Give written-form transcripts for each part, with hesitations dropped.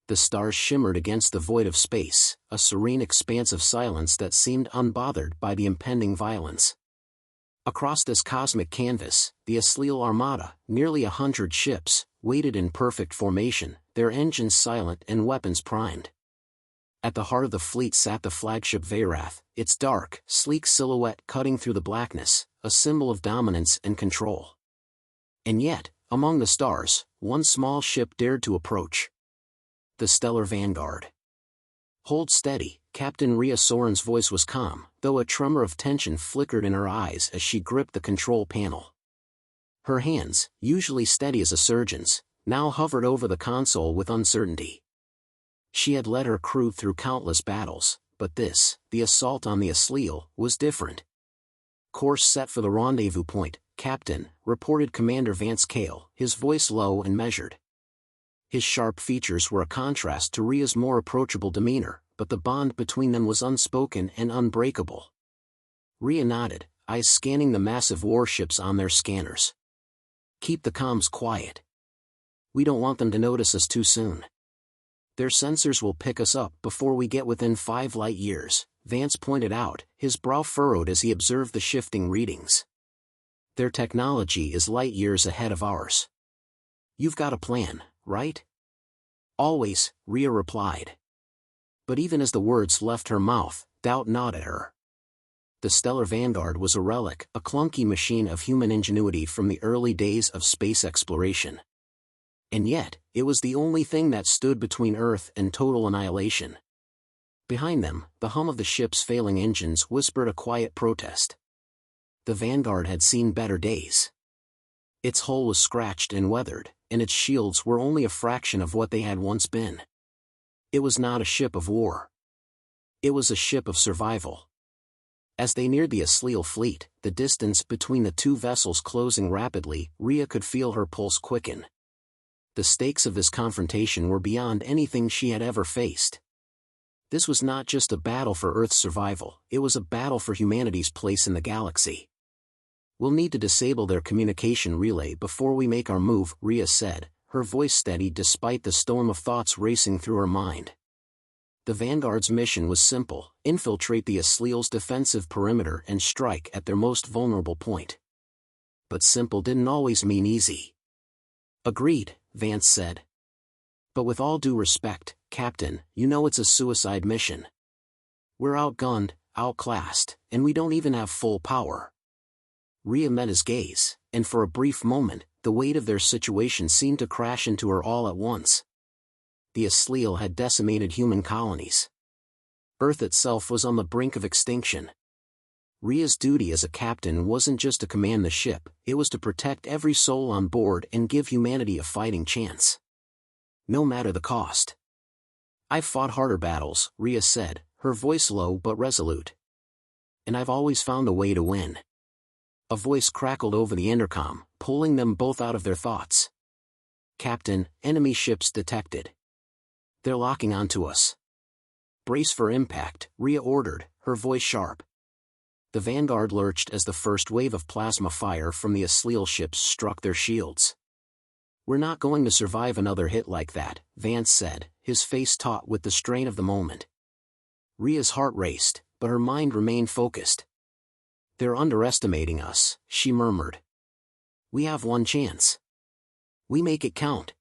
The stars shimmered against the void of space, a serene expanse of silence that seemed unbothered by the impending violence. Across this cosmic canvas, the Asleel Armada, nearly 100 ships, waited in perfect formation, their engines silent and weapons primed. At the heart of the fleet sat the flagship Varath, its dark, sleek silhouette cutting through the blackness, a symbol of dominance and control. And yet, among the stars, one small ship dared to approach. The stellar Vanguard. "Hold steady," Captain Rhea Soren's voice was calm, though a tremor of tension flickered in her eyes as she gripped the control panel. Her hands, usually steady as a surgeon's, now hovered over the console with uncertainty. She had led her crew through countless battles, but this, the assault on the Asleel, was different. "Course set for the rendezvous point, Captain," reported Commander Vance, his voice low and measured. His sharp features were a contrast to Rhea's more approachable demeanor, but the bond between them was unspoken and unbreakable. Rhea nodded, eyes scanning the massive warships on their scanners. "Keep the comms quiet. We don't want them to notice us too soon. Their sensors will pick us up before we get within 5 light years, Vance pointed out, his brow furrowed as he observed the shifting readings. "Their technology is light years ahead of ours. You've got a plan, right?" "Always," Rhea replied. But even as the words left her mouth, doubt gnawed at her. The stellar Vanguard was a relic, a clunky machine of human ingenuity from the early days of space exploration. And yet, it was the only thing that stood between Earth and total annihilation. Behind them, the hum of the ship's failing engines whispered a quiet protest. The Vanguard had seen better days. Its hull was scratched and weathered, and its shields were only a fraction of what they had once been. It was not a ship of war. It was a ship of survival. As they neared the Asleel fleet, the distance between the two vessels closing rapidly, Rhea could feel her pulse quicken. The stakes of this confrontation were beyond anything she had ever faced. This was not just a battle for Earth's survival, it was a battle for humanity's place in the galaxy. "We'll need to disable their communication relay before we make our move," Rhea said, her voice steady despite the storm of thoughts racing through her mind. The Vanguard's mission was simple: infiltrate the Asleel's defensive perimeter and strike at their most vulnerable point. But simple didn't always mean easy. "Agreed," Vance said. "But with all due respect, Captain, you know it's a suicide mission. We're outgunned, outclassed, and we don't even have full power." Rhea met his gaze, and for a brief moment, the weight of their situation seemed to crash into her all at once. The Asleel had decimated human colonies. Earth itself was on the brink of extinction. Rhea's duty as a captain wasn't just to command the ship, it was to protect every soul on board and give humanity a fighting chance. No matter the cost. "I've fought harder battles," Rhea said, her voice low but resolute. "And I've always found a way to win." A voice crackled over the intercom, pulling them both out of their thoughts. "Captain, enemy ships detected. They're locking onto us." "Brace for impact," Rhea ordered, her voice sharp. The Vanguard lurched as the first wave of plasma fire from the Asleel ships struck their shields. "We're not going to survive another hit like that," Vance said, his face taut with the strain of the moment. Rhea's heart raced, but her mind remained focused. "They're underestimating us," she murmured. "We have one chance. We make it count."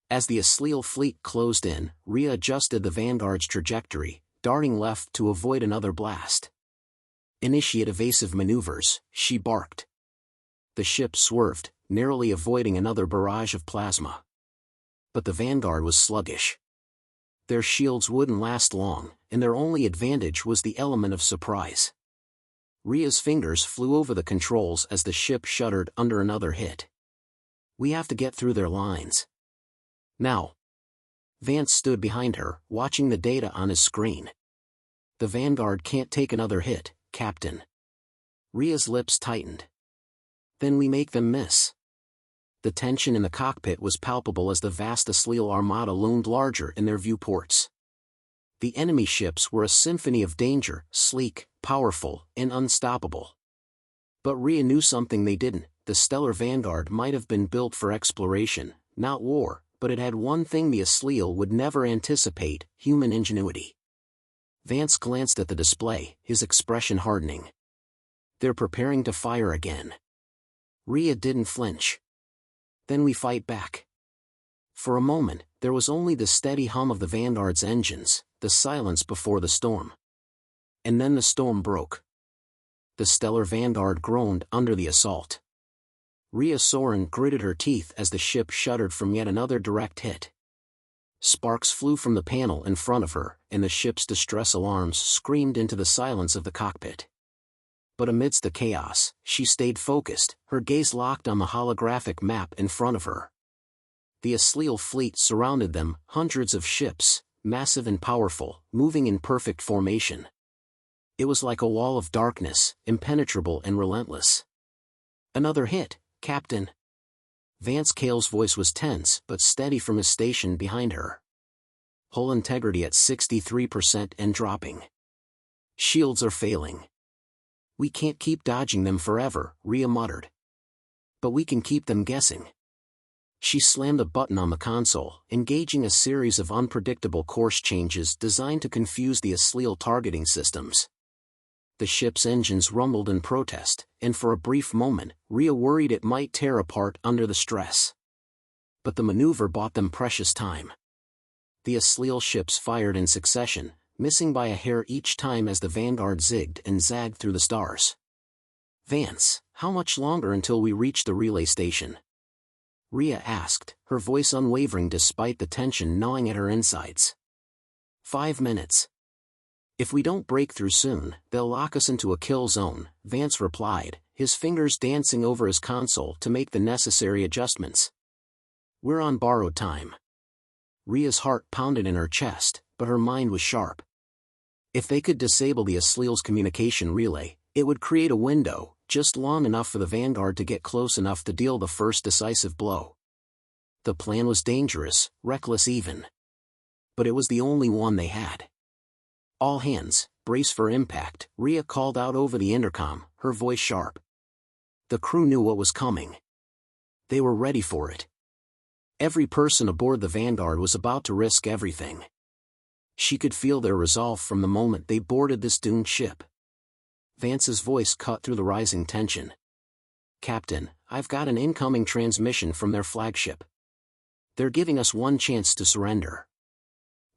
As the Asleel fleet closed in, Rhea adjusted the Vanguard's trajectory, darting left to avoid another blast. "Initiate evasive maneuvers," she barked. The ship swerved, narrowly avoiding another barrage of plasma. But the Vanguard was sluggish. Their shields wouldn't last long, and their only advantage was the element of surprise. Rhea's fingers flew over the controls as the ship shuddered under another hit. "We have to get through their lines. Now." Vance stood behind her, watching the data on his screen. "The Vanguard can't take another hit, Captain." Rhea's lips tightened. "Then we make them miss." The tension in the cockpit was palpable as the vast Asleel Armada loomed larger in their viewports. The enemy ships were a symphony of danger, sleek, powerful, and unstoppable. But Rhea knew something they didn't: the stellar Vanguard might have been built for exploration, not war, but it had one thing the Asleel would never anticipate: human ingenuity. Vance glanced at the display, his expression hardening. They're preparing to fire again. Rhea didn't flinch. Then we fight back. For a moment, there was only the steady hum of the Vanguard's engines, the silence before the storm. And then the storm broke. The stellar Vanguard groaned under the assault. Rhea Soren gritted her teeth as the ship shuddered from yet another direct hit. Sparks flew from the panel in front of her, and the ship's distress alarms screamed into the silence of the cockpit. But amidst the chaos, she stayed focused, her gaze locked on the holographic map in front of her. The Asleel fleet surrounded them, hundreds of ships, massive and powerful, moving in perfect formation. It was like a wall of darkness, impenetrable and relentless. "Another hit, Captain." Vance Cale's voice was tense but steady from his station behind her. "Hull integrity at 63% and dropping. Shields are failing." "We can't keep dodging them forever," Rhea muttered. "But we can keep them guessing." She slammed a button on the console, engaging a series of unpredictable course changes designed to confuse the Asleel targeting systems. The ship's engines rumbled in protest, and for a brief moment, Rhea worried it might tear apart under the stress. But the maneuver bought them precious time. The Asleel ships fired in succession, missing by a hair each time as the Vanguard zigged and zagged through the stars. "Vance, how much longer until we reach the relay station?" Rhea asked, her voice unwavering despite the tension gnawing at her insides. 5 minutes. "If we don't break through soon, they'll lock us into a kill zone," Vance replied, his fingers dancing over his console to make the necessary adjustments. "We're on borrowed time." Rhea's heart pounded in her chest, but her mind was sharp. If they could disable the Asleel's communication relay, it would create a window, just long enough for the Vanguard to get close enough to deal the first decisive blow. The plan was dangerous, reckless even. But it was the only one they had. "All hands, brace for impact," Rhea called out over the intercom, her voice sharp. The crew knew what was coming. They were ready for it. Every person aboard the Vanguard was about to risk everything. She could feel their resolve from the moment they boarded this doomed ship. Vance's voice cut through the rising tension. "Captain, I've got an incoming transmission from their flagship. They're giving us one chance to surrender.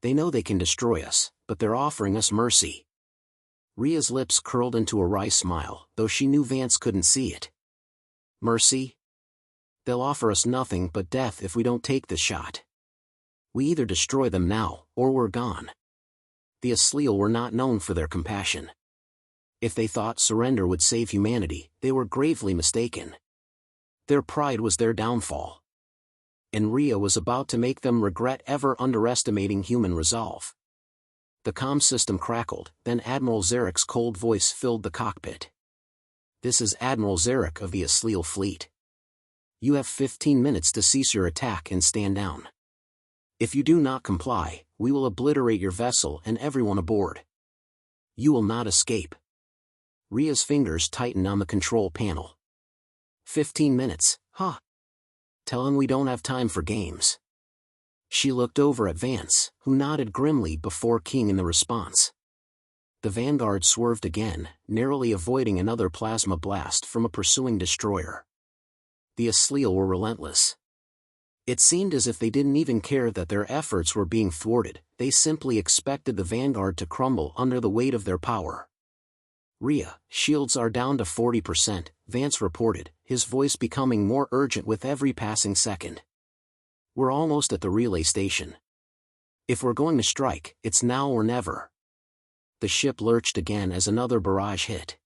They know they can destroy us, but they're offering us mercy." Rhea's lips curled into a wry smile, though she knew Vance couldn't see it. "Mercy? They'll offer us nothing but death if we don't take the shot. We either destroy them now, or we're gone." The Asleel were not known for their compassion. If they thought surrender would save humanity, they were gravely mistaken. Their pride was their downfall. And Rhea was about to make them regret ever underestimating human resolve. The comm system crackled, then Admiral Zarek's cold voice filled the cockpit. "This is Admiral Zarek of the Asleel fleet. You have 15 minutes to cease your attack and stand down. If you do not comply, we will obliterate your vessel and everyone aboard. You will not escape." Rhea's fingers tightened on the control panel. 15 minutes, huh? Tell him we don't have time for games." She looked over at Vance, who nodded grimly before keying the response. The Vanguard swerved again, narrowly avoiding another plasma blast from a pursuing destroyer. The Asleel were relentless. It seemed as if they didn't even care that their efforts were being thwarted, they simply expected the Vanguard to crumble under the weight of their power. "Rhea, shields are down to 40%, Vance reported, his voice becoming more urgent with every passing second. "We're almost at the relay station. If we're going to strike, it's now or never." The ship lurched again as another barrage hit.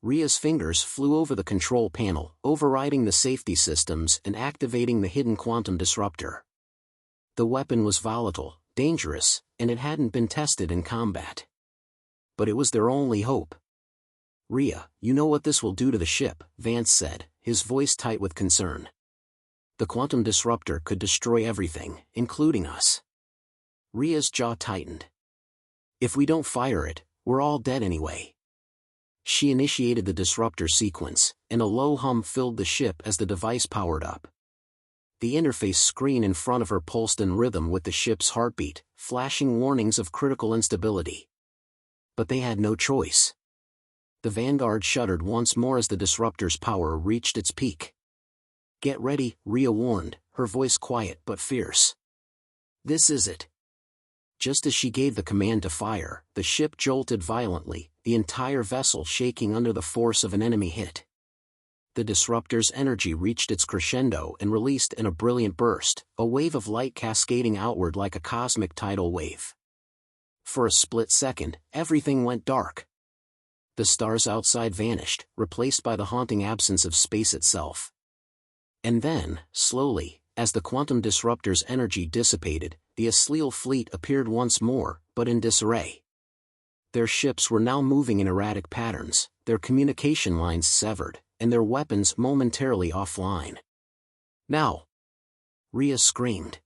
Rhea's fingers flew over the control panel, overriding the safety systems and activating the hidden quantum disruptor. The weapon was volatile, dangerous, and it hadn't been tested in combat. But it was their only hope. "Rhea, you know what this will do to the ship," Vance said, his voice tight with concern. "The quantum disruptor could destroy everything, including us." Rhea's jaw tightened. "If we don't fire it, we're all dead anyway." She initiated the disruptor sequence, and a low hum filled the ship as the device powered up. The interface screen in front of her pulsed in rhythm with the ship's heartbeat, flashing warnings of critical instability. But they had no choice. The Vanguard shuddered once more as the disruptor's power reached its peak. "Get ready," Rhea warned, her voice quiet but fierce. "This is it." Just as she gave the command to fire, the ship jolted violently, the entire vessel shaking under the force of an enemy hit. The disruptor's energy reached its crescendo and released in a brilliant burst, a wave of light cascading outward like a cosmic tidal wave. For a split second, everything went dark. The stars outside vanished, replaced by the haunting absence of space itself. And then, slowly, as the quantum disruptor's energy dissipated, the Asleel fleet appeared once more, but in disarray. Their ships were now moving in erratic patterns, their communication lines severed, and their weapons momentarily offline. "Now!" Rhea screamed.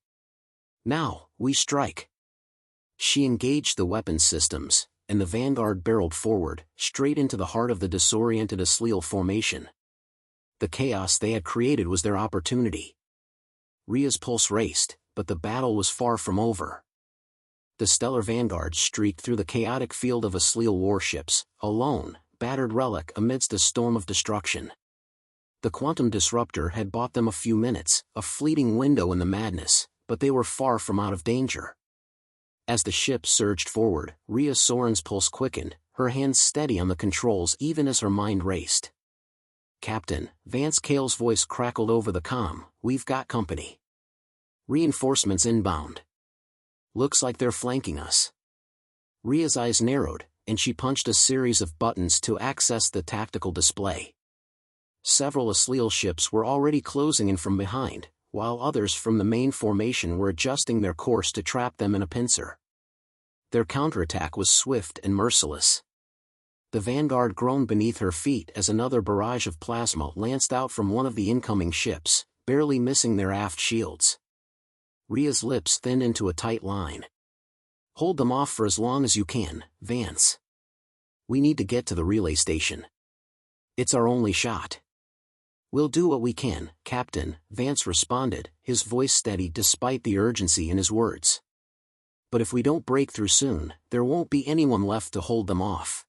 "Now, we strike!" She engaged the weapons systems, and the Vanguard barreled forward, straight into the heart of the disoriented Asleel formation. The chaos they had created was their opportunity. Rhea's pulse raced, but the battle was far from over. The stellar Vanguard streaked through the chaotic field of Asleel warships, a lone, battered relic amidst a storm of destruction. The quantum disruptor had bought them a few minutes, a fleeting window in the madness, but they were far from out of danger. As the ship surged forward, Rhea Soren's pulse quickened, her hands steady on the controls even as her mind raced. "Captain," Vance Kale's voice crackled over the comm, "we've got company. Reinforcements inbound. Looks like they're flanking us." Rhea's eyes narrowed, and she punched a series of buttons to access the tactical display. Several Asleel ships were already closing in from behind, while others from the main formation were adjusting their course to trap them in a pincer. Their counterattack was swift and merciless. The Vanguard groaned beneath her feet as another barrage of plasma lanced out from one of the incoming ships, barely missing their aft shields. Rhea's lips thinned into a tight line. "Hold them off for as long as you can, Vance. We need to get to the relay station. It's our only shot." "We'll do what we can, Captain," Vance responded, his voice steady despite the urgency in his words. "But if we don't break through soon, there won't be anyone left to hold them off."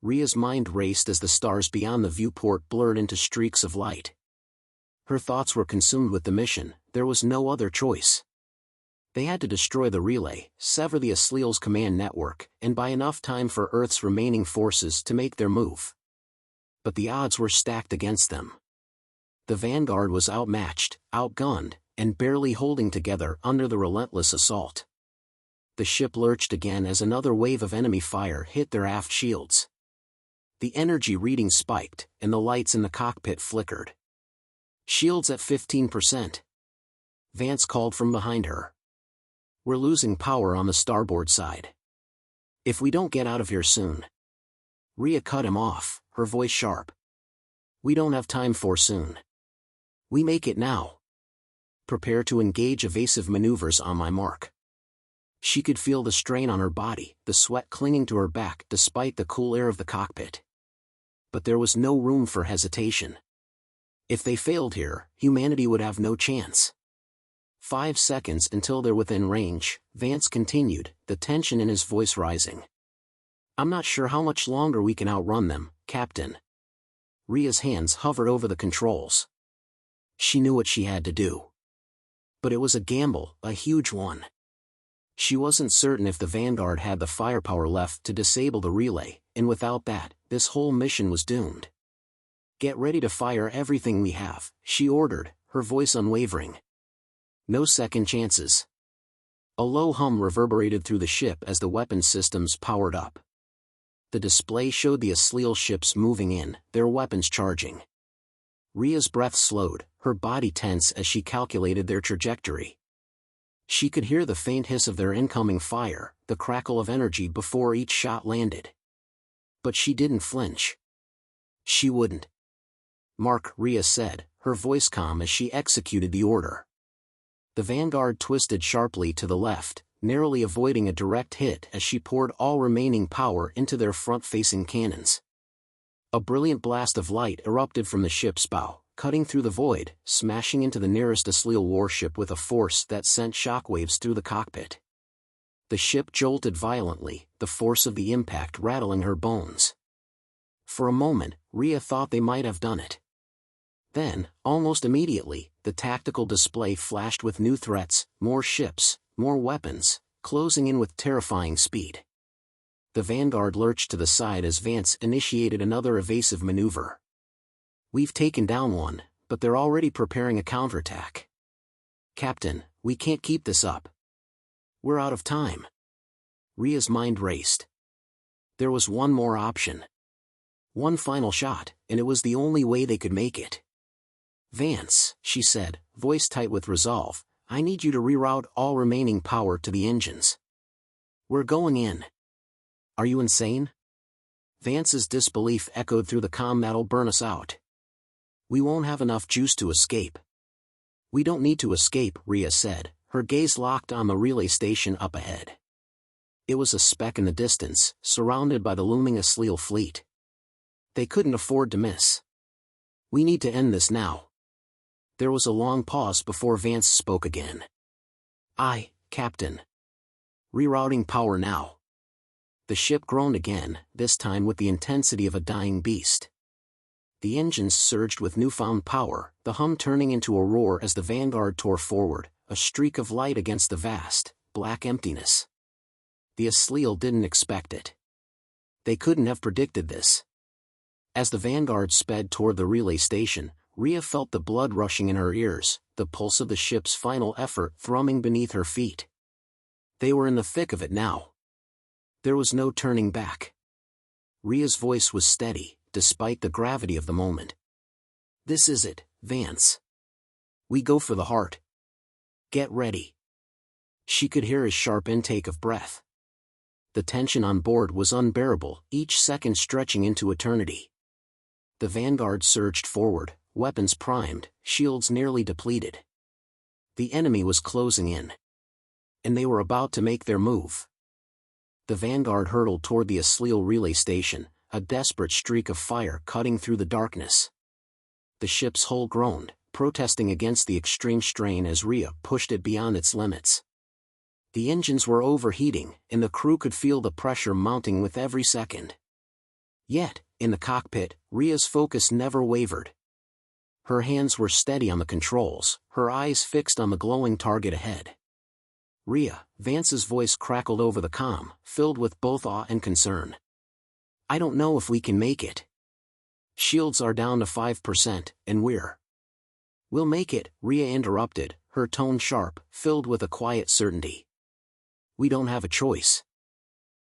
Rhea's mind raced as the stars beyond the viewport blurred into streaks of light. Her thoughts were consumed with the mission, there was no other choice. They had to destroy the relay, sever the Asleel's command network, and buy enough time for Earth's remaining forces to make their move. But the odds were stacked against them. The Vanguard was outmatched, outgunned, and barely holding together under the relentless assault. The ship lurched again as another wave of enemy fire hit their aft shields. The energy reading spiked, and the lights in the cockpit flickered. "Shields at 15%. Vance called from behind her. "We're losing power on the starboard side. If we don't get out of here soon." Rhea cut him off, her voice sharp. "We don't have time for soon. We make it now. Prepare to engage evasive maneuvers on my mark." She could feel the strain on her body, the sweat clinging to her back despite the cool air of the cockpit. But there was no room for hesitation. If they failed here, humanity would have no chance. 5 seconds until they're within range, Vance continued, the tension in his voice rising. "I'm not sure how much longer we can outrun them, Captain." Rhea's hands hovered over the controls. She knew what she had to do. But it was a gamble, a huge one. She wasn't certain if the Vanguard had the firepower left to disable the relay, and without that, this whole mission was doomed. "Get ready to fire everything we have," she ordered, her voice unwavering. "No second chances." A low hum reverberated through the ship as the weapon systems powered up. The display showed the Asleel ships moving in, their weapons charging. Rhea's breath slowed, her body tense as she calculated their trajectory. She could hear the faint hiss of their incoming fire, the crackle of energy before each shot landed. But she didn't flinch. She wouldn't. "Mark," Rhea said, her voice calm as she executed the order. The Vanguard twisted sharply to the left, narrowly avoiding a direct hit as she poured all remaining power into their front-facing cannons. A brilliant blast of light erupted from the ship's bow, cutting through the void, smashing into the nearest Asleel warship with a force that sent shockwaves through the cockpit. The ship jolted violently, the force of the impact rattling her bones. For a moment, Rhea thought they might have done it. Then, almost immediately, the tactical display flashed with new threats, more ships, more weapons, closing in with terrifying speed. The Vanguard lurched to the side as Vance initiated another evasive maneuver. "We've taken down one, but they're already preparing a counterattack. Captain, we can't keep this up. We're out of time." Rhea's mind raced. There was one more option. One final shot, and it was the only way they could make it. "Vance," she said, voice tight with resolve, "I need you to reroute all remaining power to the engines. We're going in." "Are you insane?" Vance's disbelief echoed through the comm. "That'll burn us out. We won't have enough juice to escape." "We don't need to escape," Rhea said, her gaze locked on the relay station up ahead. It was a speck in the distance, surrounded by the looming Asleel fleet. They couldn't afford to miss. "We need to end this now." There was a long pause before Vance spoke again. "Aye, Captain. Rerouting power now." The ship groaned again, this time with the intensity of a dying beast. The engines surged with newfound power, the hum turning into a roar as the Vanguard tore forward, a streak of light against the vast, black emptiness. The Asleel didn't expect it. They couldn't have predicted this. As the Vanguard sped toward the relay station, Rhea felt the blood rushing in her ears, the pulse of the ship's final effort thrumming beneath her feet. They were in the thick of it now. There was no turning back. Rhea's voice was steady, despite the gravity of the moment. "This is it, Vance. We go for the heart. Get ready." She could hear his sharp intake of breath. The tension on board was unbearable, each second stretching into eternity. The Vanguard surged forward, weapons primed, shields nearly depleted. The enemy was closing in. And they were about to make their move. The Vanguard hurtled toward the Asleel relay station, a desperate streak of fire cutting through the darkness. The ship's hull groaned, protesting against the extreme strain as Rhea pushed it beyond its limits. The engines were overheating, and the crew could feel the pressure mounting with every second. Yet, in the cockpit, Rhea's focus never wavered. Her hands were steady on the controls, her eyes fixed on the glowing target ahead. "Rhea," Vance's voice crackled over the comm, filled with both awe and concern. "I don't know if we can make it. Shields are down to 5%, and We'll make it," Rhea interrupted, her tone sharp, filled with a quiet certainty. "We don't have a choice.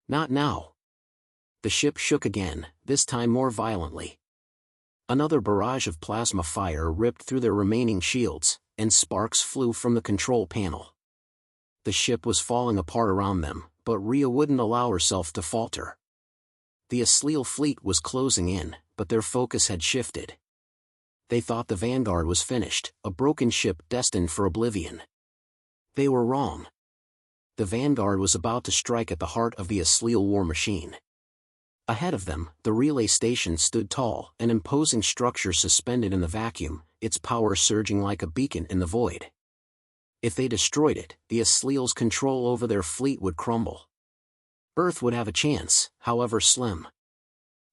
Not now." The ship shook again, this time more violently. Another barrage of plasma fire ripped through their remaining shields, and sparks flew from the control panel. The ship was falling apart around them, but Rhea wouldn't allow herself to falter. The Asleel fleet was closing in, but their focus had shifted. They thought the Vanguard was finished, a broken ship destined for oblivion. They were wrong. The Vanguard was about to strike at the heart of the Asleel war machine. Ahead of them, the relay station stood tall, an imposing structure suspended in the vacuum, its power surging like a beacon in the void. If they destroyed it, the Asleel's control over their fleet would crumble. Earth would have a chance, however slim.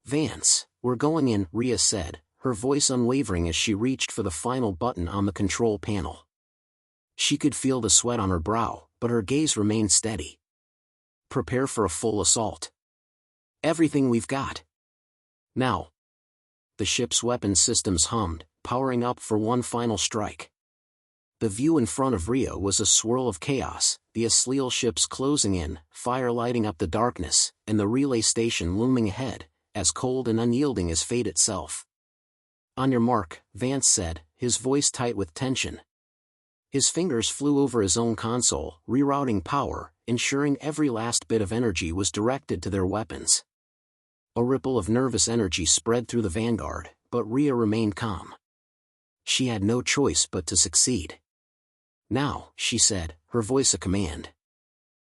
"Vance, we're going in," Rhea said, her voice unwavering as she reached for the final button on the control panel. She could feel the sweat on her brow, but her gaze remained steady. "Prepare for a full assault. Everything we've got. Now." The ship's weapon systems hummed, powering up for one final strike. The view in front of Rhea was a swirl of chaos, the Asleel ships closing in, fire lighting up the darkness, and the relay station looming ahead, as cold and unyielding as fate itself. "On your mark," Vance said, his voice tight with tension. His fingers flew over his own console, rerouting power, ensuring every last bit of energy was directed to their weapons. A ripple of nervous energy spread through the Vanguard, but Rhea remained calm. She had no choice but to succeed. "Now," she said, her voice a command.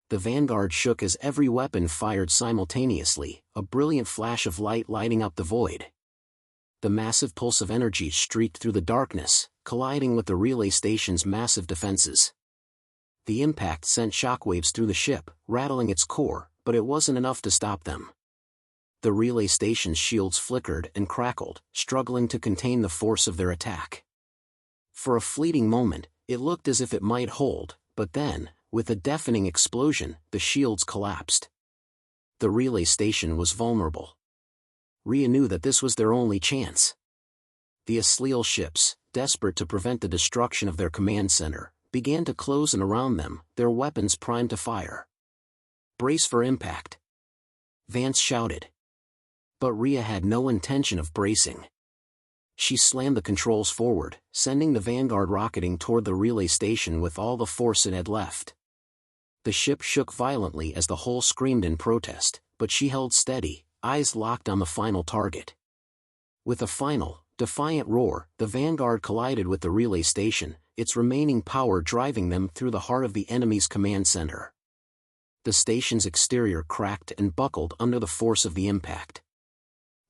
The Vanguard shook as every weapon fired simultaneously, a brilliant flash of light lighting up the void. The massive pulse of energy streaked through the darkness, colliding with the relay station's massive defenses. The impact sent shockwaves through the ship, rattling its core, but it wasn't enough to stop them. The relay station's shields flickered and crackled, struggling to contain the force of their attack. For a fleeting moment, it looked as if it might hold, but then, with a deafening explosion, the shields collapsed. The relay station was vulnerable. Rhea knew that this was their only chance. The Asleel ships, desperate to prevent the destruction of their command center, began to close in around them, their weapons primed to fire. "Brace for impact," Vance shouted. But Rhea had no intention of bracing. She slammed the controls forward, sending the Vanguard rocketing toward the relay station with all the force it had left. The ship shook violently as the hull screamed in protest, but she held steady, eyes locked on the final target. With a final, defiant roar, the Vanguard collided with the relay station, its remaining power driving them through the heart of the enemy's command center. The station's exterior cracked and buckled under the force of the impact.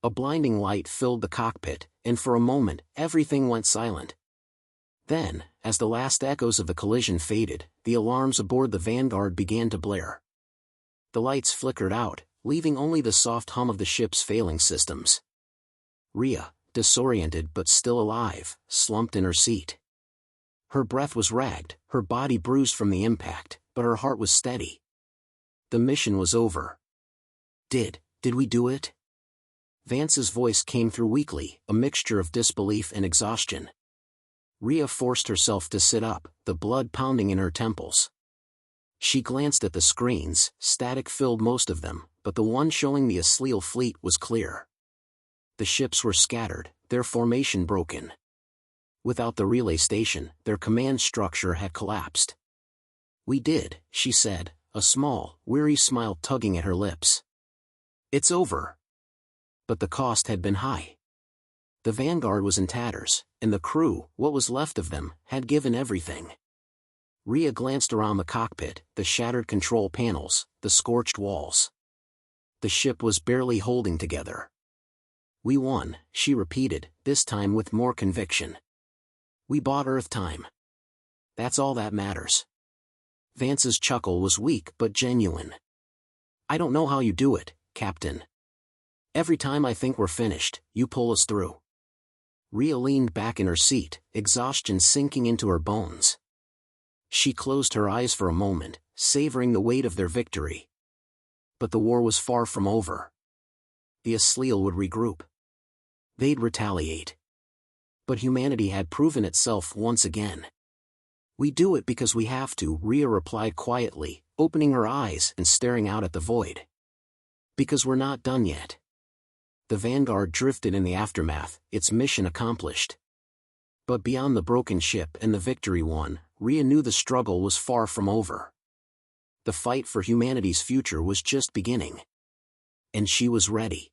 A blinding light filled the cockpit, and for a moment, everything went silent. Then, as the last echoes of the collision faded, the alarms aboard the Vanguard began to blare. The lights flickered out, leaving only the soft hum of the ship's failing systems. Rhea, disoriented but still alive, slumped in her seat. Her breath was ragged, her body bruised from the impact, but her heart was steady. The mission was over. Did we do it? Vance's voice came through weakly, a mixture of disbelief and exhaustion. Rhea forced herself to sit up, the blood pounding in her temples. She glanced at the screens, static filled most of them, but the one showing the Asleel fleet was clear. The ships were scattered, their formation broken. Without the relay station, their command structure had collapsed. "We did," she said, a small, weary smile tugging at her lips. "It's over." But the cost had been high. The Vanguard was in tatters, and the crew, what was left of them, had given everything. Rhea glanced around the cockpit, the shattered control panels, the scorched walls. The ship was barely holding together. "We won," she repeated, this time with more conviction. "We bought Earth time. That's all that matters." Vance's chuckle was weak but genuine. "I don't know how you do it, Captain. Every time I think we're finished, you pull us through." Rhea leaned back in her seat, exhaustion sinking into her bones. She closed her eyes for a moment, savoring the weight of their victory. But the war was far from over. The Asleel would regroup. They'd retaliate. But humanity had proven itself once again. "We do it because we have to," Rhea replied quietly, opening her eyes and staring out at the void. "Because we're not done yet." The Vanguard drifted in the aftermath, its mission accomplished. But beyond the broken ship and the victory won, Rhea knew the struggle was far from over. The fight for humanity's future was just beginning. And she was ready.